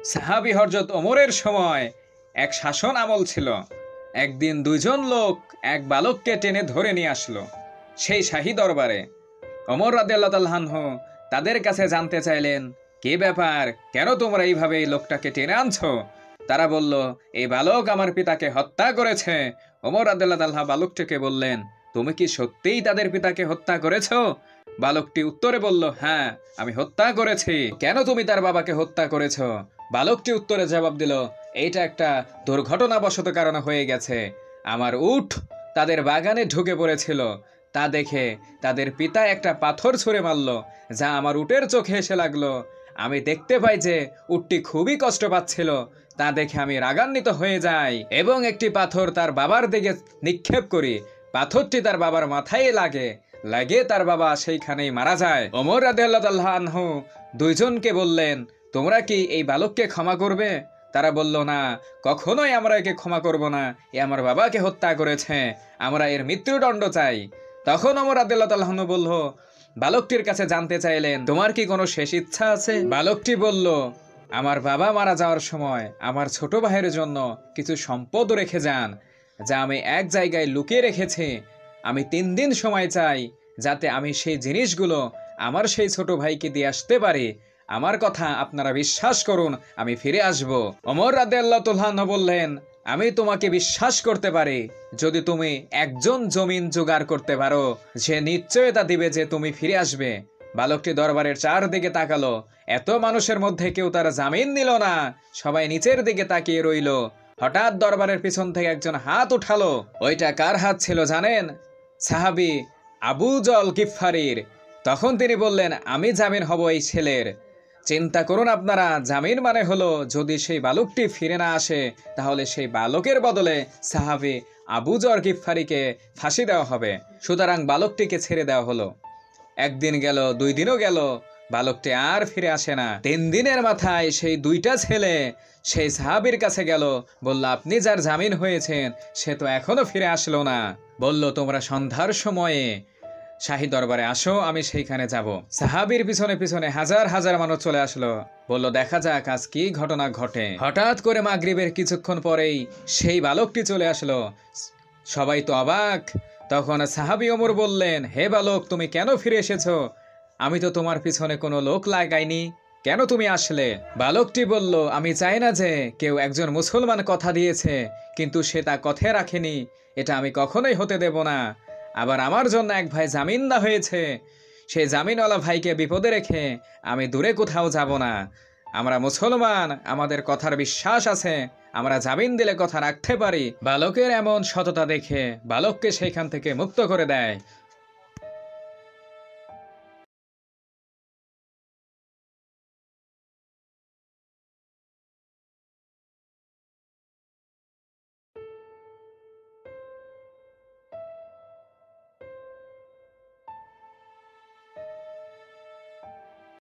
সাহাবী হযরত ওমরের সময় এক শাসন আমল ছিল। একদিন দুইজন লোক এক বালককে টেনে ধরে নিয়ে আসলো সেই শাহী দরবারে। ওমর রাদিয়াল্লাহু তাআলা আনহু তাদের কাছে জানতে চাইলেন, কি ব্যাপার, কেন তোমরা এইভাবে এই লোকটাকে টেনে আনছো? তারা বলল, এই বালক আমার পিতাকে হত্যা করেছে। ওমর রাদিয়াল্লাহু তাআলা বালকটিকে বললেন, তুমি কি সত্যিই তাদের পিতাকে হত্যা করেছো? বালকটি উত্তরে বলল, হ্যাঁ, আমি হত্যা করেছি। কেন তুমি তার বাবাকে হত্যা করেছো? বালকটি উত্তরে জবাব দিল, এইটা একটা দুর্ঘটনাবশত কারণে হয়ে গেছে। আমার উট তাদের বাগানে ঢুকে পড়েছিল, তা দেখে তাদের পিতা একটা পাথর ছুঁড়ে মারল, যা আমার উটের চোখে এসে লাগলো। আমি দেখতে পাই যে উটটি খুবই কষ্ট পাচ্ছিল, তা দেখে আমি রাগান্বিত হয়ে যাই এবং একটি পাথর তার বাবার দিকে নিক্ষেপ করি। পাথরটি তার বাবার মাথায় লাগে তার বাবা সেইখানেই মারা যায়। ওমর রাদিয়াল্লাহু তাআলা আনহু দুইজনকে বললেন, তোমরা কি এই বালককে ক্ষমা করবে? তারা বলল, না, কখনোই আমরা একে ক্ষমা করব না। এ আমার বাবাকে হত্যা করেছে, আমরা এর মৃত্যুদণ্ড চাই। তখন ওমর রাদিয়াল্লাহু তাআলা আনহু বলল, বালকটির কাছে জানতে চাইলেন, তোমার কি কোনো শেষ ইচ্ছা আছে? বালকটি বলল, আমার বাবা মারা যাওয়ার সময় আমার ছোট ভাইয়ের জন্য কিছু সম্পদ রেখে যান, যা আমি এক জায়গায় লুকিয়ে রেখেছি। আমি 3 দিন সময় চাই, যাতে আমি সেই জিনিসগুলো আমার সেই ছোট ভাইকে দিয়ে আসতে পারি। আমার কথা আপনারা বিশ্বাস করুন, আমি ফিরে আসব। ওমর রাদিয়াল্লাহু তাআলা আনহু বললেন, আমি তোমাকে বিশ্বাস করতে পারি যদি তুমি একজন জমিন জোগাড় করতে পারো, সে নিশ্চয়তা দিবে যে তুমি ফিরে আসবে। বালকটি দরবারের চারদিকে তাকালো, এত মানুষের মধ্যে কেউ তার জামিন নিল না, সবাই নিচের দিকে তাকিয়ে রইল। হঠাৎ দরবারের পিছন থেকে একজন হাত উঠালো। ওইটা কার হাত ছিল জানেন? সাহাবী আবু জল গিফারির। তখন তিনি বললেন, আমি জামিন হব এই ছেলের। চিন্তা করুন আপনারা, জামিন মানে হলো যদি সেই বালকটি ফিরে না আসে, তাহলে সেই বালকের বদলে সাহাবী আবু জর গিফারিকে ফাঁসি দেওয়া হবে। সুতরাং বালকটিকে ছেড়ে দেওয়া হলো। 1 দিন গেল, 2 দিনও গেল, বালকটি আর ফিরে আসে না। 3 দিনের মাথায় সেই 2টা ছেলে সেই সাহাবীর কাছে গেল, বলল, আপনি যার জামিন হয়েছেন সে তো এখনো ফিরে আসলো না। বলল, তোমরা সন্ধ্যার সময়ে শাহী দরবারে আসো, আমি সেইখানে যাব। সাহাবীর পিছনে পিছনে হাজার হাজার মানুষ চলে আসলো। বলল, দেখা যাক আজ কি ঘটনা ঘটে। হঠাৎ করে মাগরিবের কিছুক্ষণ পরেই সেই বালকটি চলে আসলো। সবাই তো অবাক। তখন সাহাবী ওমর বললেন, হে বালক, তুমি কেন ফিরে এসেছো? আমি তো তোমার পিছনে কোনো লোক লাগাইনি, কেন তুমি আসলে? বালকটি বলল, আমি চাই না যে কেউ একজন মুসলমান কথা দিয়েছে কিন্তু সে তা কথায় রাখেনি, এটা আমি কখনোই হতে দেব না। আবার আমার জন্য এক ভাই জামিনদা হয়েছে, সেই জামিনওয়ালা ভাইকে বিপদে রেখে আমি দূরে কোথাও যাব না। আমরা মুসলমান, আমাদের কথার বিশ্বাস আছে, আমরা জামিন দিলে কথা রাখতে পারি। বালকের এমন সততা দেখে বালককে সেইখান থেকে মুক্ত করে দেয়।